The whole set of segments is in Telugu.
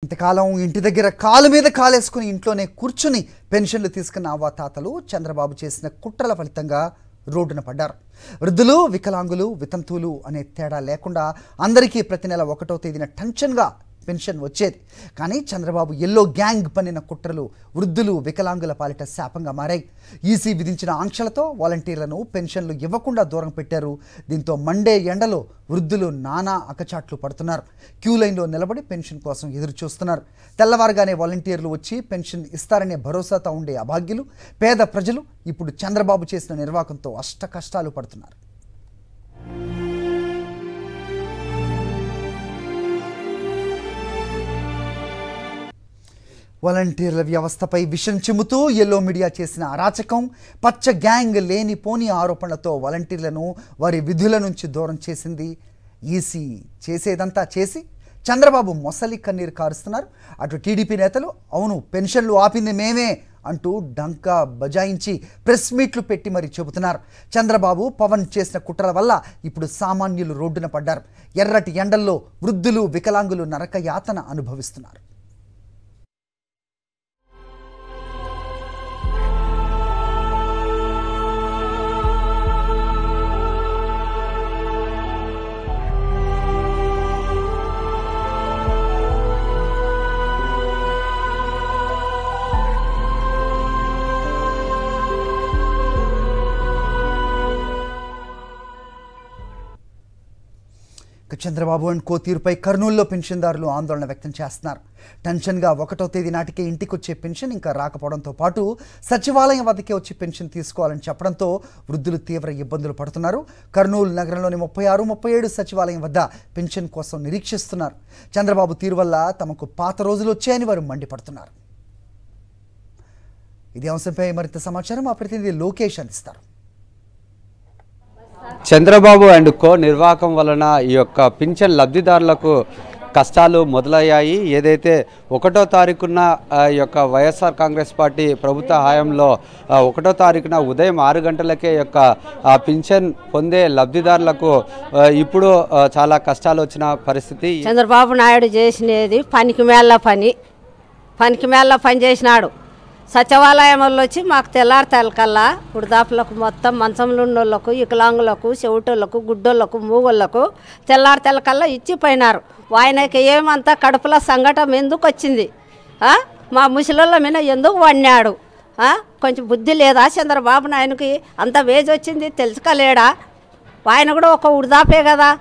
ఇంతకాలం ఇంటి దగ్గర కాలు మీద కాలేసుకుని ఇంట్లోనే కూర్చుని పెన్షన్లు తీసుకున్న అవ్వాతాతలు చంద్రబాబు చేసిన కుట్రల ఫలితంగా రోడ్డున పడ్డారు. వృద్ధులు, వికలాంగులు, వితంతువులు అనే తేడా లేకుండా అందరికీ ప్రతి నెల 1వ తేదీన టెన్షన్గా పెన్షన్ వచ్చేది. కానీ చంద్రబాబు ఎల్లో గ్యాంగ్ పన్నిన కుట్రలు వృద్ధులు, వికలాంగుల పాలిట శాపంగా మారాయి. ఈసీ విధించిన ఆంక్షలతో వాలంటీర్లను పెన్షన్లు ఇవ్వకుండా దూరం పెట్టారు. దీంతో మండే ఎండలో వృద్ధులు నానా అకచాట్లు పడుతున్నారు. క్యూ లైన్లో నిలబడి పెన్షన్ కోసం ఎదురు చూస్తున్నారు. తెల్లవారుగానే వాలంటీర్లు వచ్చి పెన్షన్ ఇస్తారనే భరోసాతో ఉండే అభాగ్యులు, పేద ప్రజలు ఇప్పుడు చంద్రబాబు చేసిన నిర్వాకంతో అష్ట కష్టాలు పడుతున్నారు. వాలంటీర్ల వ్యవస్థపై విషం చిమ్ముతూ ఎల్లో మీడియా చేసిన అరాచకం, పచ్చ గ్యాంగ్ లేనిపోని ఆరోపణలతో వాలంటీర్లను వారి విధుల నుంచి దూరం చేసింది. ఈసీ చేసేదంతా చేసి చంద్రబాబు మొసలి కన్నీరు కారుస్తున్నారు. అటు టీడీపీ నేతలు అవును పెన్షన్లు ఆపింది మేమే అంటూ డంకా బజాయించి ప్రెస్ మీట్లు పెట్టి మరీ చెబుతున్నారు. చంద్రబాబు, పవన్ చేసిన కుట్రల వల్ల ఇప్పుడు సామాన్యులు రోడ్డున పడ్డారు. ఎర్రటి ఎండల్లో వృద్ధులు, వికలాంగులు నరక యాతన అనుభవిస్తున్నారు. చంద్రబాబు అండ్ కో తీరుపై కర్నూలులో పెన్షన్దారులు ఆందోళన వ్యక్తం చేస్తున్నారు. టెన్షన్గా 1వ తేదీ నాటికే ఇంటికి వచ్చే పెన్షన్ ఇంకా రాకపోవడంతో పాటు సచివాలయం వద్దకే వచ్చి పెన్షన్ తీసుకోవాలని చెప్పడంతో వృద్ధులు తీవ్ర ఇబ్బందులు పడుతున్నారు. కర్నూలు నగరంలోని 36, 37 సచివాలయం వద్ద పెన్షన్ కోసం నిరీక్షిస్తున్నారు. చంద్రబాబు తీరు వల్ల తమకు పాత రోజులు వచ్చాయని వారు మండిపడుతున్నారు. ఇదే అంశంపై మరింత సమాచారం మా ప్రతినిధి లోకేష్ అందిస్తారు. చంద్రబాబు అండ్ కో నిర్వాహకం వలన ఈ యొక్క పింఛన్ లబ్ధిదారులకు కష్టాలు మొదలయ్యాయి. ఏదైతే 1వ తారీఖున ఈ యొక్క వైఎస్ఆర్ కాంగ్రెస్ పార్టీ ప్రభుత్వ హయాంలో 1వ తారీఖున ఉదయం 6 గంటలకే యొక్క పింఛన్ పొందే లబ్ధిదారులకు ఇప్పుడు చాలా కష్టాలు వచ్చిన పరిస్థితి. చంద్రబాబు నాయుడు చేసినది పనికి మేళ్ళ పని చేసినాడు. సచివాలయం వాళ్ళు వచ్చి మాకు తెల్లారితెలకల్లా వృద్ధాపులకు మొత్తం మంచంలో ఉన్నోళ్ళకు, వికలాంగులకు, చెవిటోళ్ళకు, గుడ్డోళ్ళకు, మూగోళ్ళకు తెల్లారితెలకల్లా ఇచ్చిపోయినారు. ఆయనకి ఏమంతా కడుపులో సంఘటన ఎందుకు వచ్చింది? మా ముసలోళ్ళ మీద ఎందుకు వన్నాడు? కొంచెం బుద్ధి లేదా చంద్రబాబు నాయనకి? అంత వేజ్ వచ్చింది తెలుసుకోలేడా? ఆయన కూడా ఒక వృద్ధాపే కదా.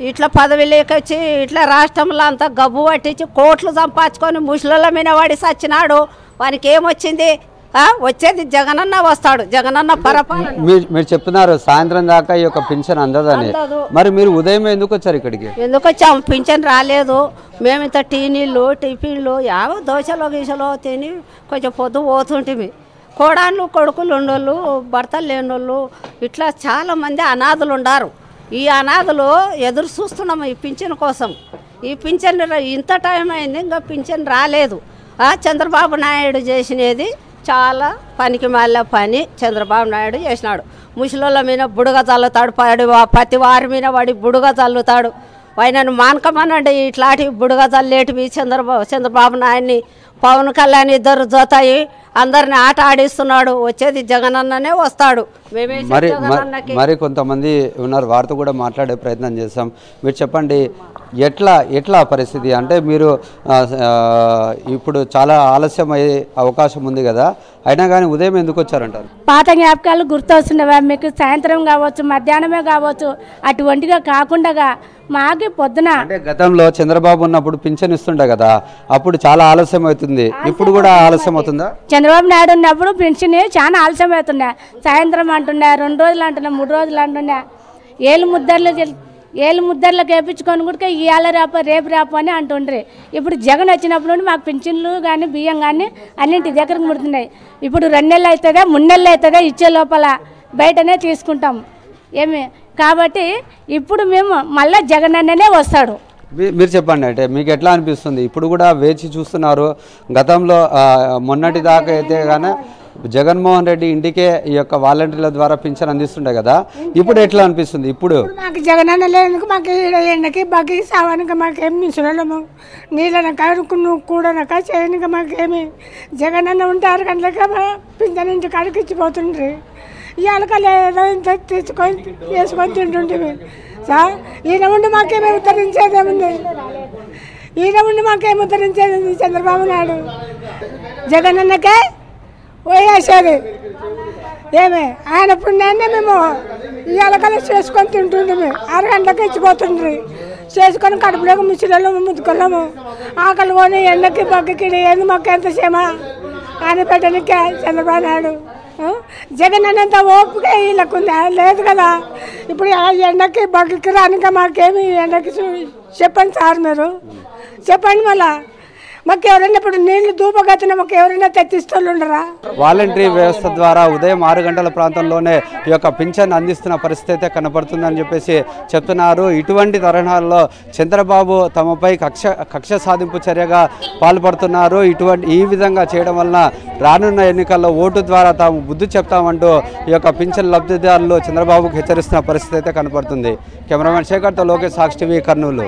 ఇట్లా పదవి లేకొచ్చి ఇట్లా రాష్ట్రంలో అంతా గబ్బు పట్టించి కోట్లు సంపాదించుకొని ముసలోళ్ళ మీద వాడి సచ్చినాడు. వానికి ఏమొచ్చింది? వచ్చేది జగనన్న వస్తాడు. జగనన్న పరపాలన. మీరు చెప్తున్నారు సాయంత్రం దాకా ఈ యొక్క పింఛన్ అందదని. మరి మీరు ఉదయం ఎందుకు వచ్చారు ఇక్కడికి? ఎందుకు వచ్చాము? పింఛన్ రాలేదు. మేము ఇంత టీనీళ్ళు, టిఫిన్లు, యావో దోశలో గీసలో తిని కొంచెం పొద్దు పోతుంటిమి. కోడాన్లు, కొడుకులు ఉన్నోళ్ళు, భర్తలు లేనోళ్ళు ఇట్లా చాలామంది అనాథులు ఉన్నారు. ఈ అనాథులు ఎదురు చూస్తున్నాము ఈ పింఛన్ కోసం. ఈ పింఛన్ ఇంత టైం అయింది, ఇంకా పింఛన్ రాలేదు. చంద్రబాబు నాయుడు చేసినది చాలా పనికి మాలిన పని చంద్రబాబు నాయుడు చేసినాడు. ముసలోళ్ళ మీద బుడగ చల్లుతాడు, ప్రతి వారి మీద వాడి బుడగ చల్లుతాడు. ఆయనను మానకమనండి ఇట్లాంటి బుడగ చల్లేటివి చంద్రబాబు నాయుడిని, పవన్ కళ్యాణ్ ఇద్దరు జోతాయి అందరిని ఆట ఆడిస్తున్నాడు. వచ్చేది జగనన్ననే వస్తాడు. మరి కొంతమంది ఉన్నారు, వారితో కూడా మాట్లాడే ప్రయత్నం చేస్తాం. మీరు చెప్పండి, ఎట్లా పరిస్థితి? అంటే మీరు ఇప్పుడు చాలా ఆలస్యం అయ్యే అవకాశం ఉంది కదా, అయినా కానీ ఉదయం ఎందుకు వచ్చారంటారు? పాత జ్ఞాపకాలు గుర్తొస్తుండవా మీకు? సాయంత్రం కావచ్చు, మధ్యాహ్నమే కావచ్చు, అటువంటిగా కాకుండా మాకి పొద్దున. అంటే గతంలో చంద్రబాబు ఉన్నప్పుడు పింఛన్ ఇస్తుండే కదా, అప్పుడు చాలా ఆలస్యం అవుతుంది. ఇప్పుడు కూడా ఆలస్యం అవుతుందా? చంద్రబాబు నాయుడు ఉన్నప్పుడు పెన్షన్ చాలా ఆలస్యం అవుతుండే. సాయంత్రం అంటుండే, 2 రోజులు అంటున్నా, 3 రోజులు అంటుండే. ఏళ్ళు ముద్దర్లకు వేయించుకొని కూడా ఇవాళ రేపు రాపు అని అంటుండ్రి. ఇప్పుడు జగన్ వచ్చినప్పుడు నుండి మాకు పింఛన్లు కానీ బియ్యం కానీ అన్నింటి దగ్గరకు ముడుతున్నాయి. ఇప్పుడు 2 నెలలు అవుతుందా, 3 నెలలు అవుతుందా ఇచ్చే లోపల బయటనే తీసుకుంటాం ఏమి. కాబట్టి ఇప్పుడు మేము మళ్ళీ జగన్ అన్ననే వస్తాడు. మీరు చెప్పండి, అంటే మీకు ఎట్లా అనిపిస్తుంది? ఇప్పుడు కూడా వేచి చూస్తున్నారు. గతంలో మొన్నటి దాకా అయితే కానీ జగన్మోహన్ రెడ్డి ఇంటికే ఈ యొక్క వాలంటీర్ల ద్వారా పింఛన్ అందిస్తుండే కదా, ఇప్పుడు ఎట్లా అనిపిస్తుంది? ఇప్పుడు మాకు జగనన్న లేనందుకు మాకు ఎండకి బగ్గి సావానికి మాకేం మిషనము నీళ్ళనక నువ్వు కూడనక చేయనిక మాకేమి జగనన్న ఉంటే 6 గంటలకే పింఛన్ ఇంటి కాడికి ఇచ్చిపోతుండ్రి. ఇవాళ ఏదో ఇంత తెచ్చుకొని వేసుకొని తింటుంటివి సార్. ఈయన ఉండి మాకేమీ ఉద్ధరించేదేముంది? ఈయన ఉండి మాకేమి ఉద్ధరించేది? చంద్రబాబు నాయుడు జగనన్నకే వేసేది ఏమే ఆయన పుణ్యాన్ని మేము ఇవాళ చేసుకొని తింటుండ్రి. 6 గంటలకు ఇచ్చిపోతుండ్రి. చేసుకొని కడుపులోకి ముచ్చిలో ముద్దుకున్నాము. ఆకలి కొని ఎండకి బగ్గకి ఏంది మాకు ఎంత క్షేమ అని పెట్టడానికే చంద్రబాబు నాయుడు. జగన్ అన్నంత ఓపిక వీళ్ళకు లేదు కదా. ఇప్పుడు ఎండకి బగ్గకి రానిక మాకేమి ఎండకి చెప్పండి సార్, మీరు చెప్పండి. మళ్ళా మాకు ఎవరైనా ఇప్పుడు నీళ్లు దూపగతిన మాకు ఎవరైనా తెచ్చిస్తుండరా? వాలంటరీ వ్యవస్థ ద్వారా ఉదయం 6 గంటల ప్రాంతంలోనే ఈ యొక్క పింఛన్ అందిస్తున్న పరిస్థితి అయితే కనపడుతుందని చెప్పేసి చెప్తున్నారు. ఇటువంటి తరుణాల్లో చంద్రబాబు తమపై కక్ష సాధింపు చర్యగా పాల్పడుతున్నారు. ఈ విధంగా చేయడం వలన రానున్న ఎన్నికల్లో ఓటు ద్వారా తాము బుద్ధి చెప్తామంటూ ఈ యొక్క పింఛన్ లబ్ధిదారులు చంద్రబాబుకు హెచ్చరిస్తున్న పరిస్థితి అయితే కనపడుతుంది. కెమెరామెన్ శేఖర్తో లోకేష్, సాక్షి టీవీ, కర్నూలు.